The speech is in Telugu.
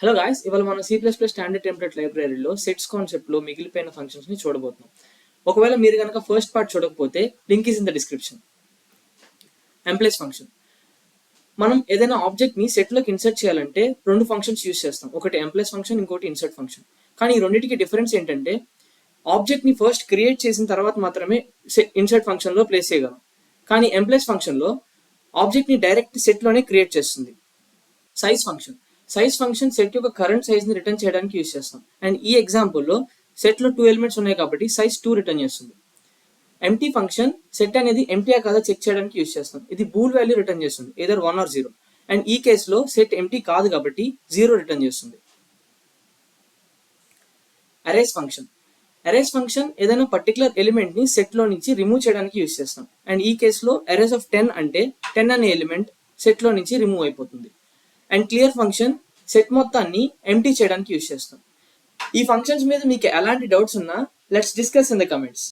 హలో గాయ్స్, ఇవాళ మనం C++ స్టాండర్డ్ టెంప్లెట్ లైబ్రరీలో సెట్స్ కాన్సెప్ట్లో మిగిలిపోయిన ఫంక్షన్స్ని చూడబోతున్నాం. ఒకవేళ మీరు కనుక ఫస్ట్ పార్ట్ చూడకపోతే link is in the description. Employees function. మనం ఏదైనా ఆబ్జెక్ట్ని సెట్లోకి ఇన్సర్ట్ చేయాలంటే రెండు ఫంక్షన్స్ యూస్ చేస్తాం. ఒకటి ఎంప్లాయ్స్ ఫంక్షన్, ఇంకోటి ఇన్సర్ట్ ఫంక్షన్. కానీ ఈ రెండింటికి డిఫరెన్స్ ఏంటంటే ఆబ్జెక్ట్ని ఫస్ట్ క్రియేట్ చేసిన తర్వాత మాత్రమే ఇన్సర్ట్ ఫంక్షన్లో ప్లేస్ చేయగలం. కానీ ఎంప్లాయ్స్ ఫంక్షన్లో ఆబ్జెక్ట్ని డైరెక్ట్ సెట్లోనే క్రియేట్ చేస్తుంది. Size function. Size function set యొక్క కరెంట్ సైజ్ని రిటర్న్ చేయడానికి యూస్ చేస్తాం. అండ్ ఈ ఎగ్జాంపుల్లో సెట్లో 2 ఎలిమెంట్స్ ఉన్నాయి కాబట్టి సైజ్ 2 రిటర్న్ చేస్తుంది. ఎంటీ ఫంక్షన్ సెట్ అనేది ఎంటీయా కాదా చెక్ చేయడానికి యూస్ చేస్తాం. ఇది బూల్ వాల్యూ రిటర్న్ చేస్తుంది, ఏదర్ 1 or 0. అండ్ ఈ కేసులో సెట్ ఎంటీ కాదు కాబట్టి 0 రిటర్న్ చేస్తుంది. Arrays function. అరేస్ ఫంక్షన్ ఏదైనా పర్టికులర్ ఎలిమెంట్ని సెట్లో నుంచి రిమూవ్ చేయడానికి యూస్ చేస్తాం. అండ్ ఈ కేసులో అరేస్ ఆఫ్ 10 అంటే 10 అనే ఎలిమెంట్ సెట్లో నుంచి రిమూవ్ అయిపోతుంది. అండ్ క్లియర్ ఫంక్షన్ సెట్ మొత్తాన్ని ఎంటీ చేయడానికి యూస్ చేస్తాం. ఈ ఫంక్షన్స్ మీద మీకు ఎలాంటి డౌట్స్ ఉన్నా let's discuss in the comments.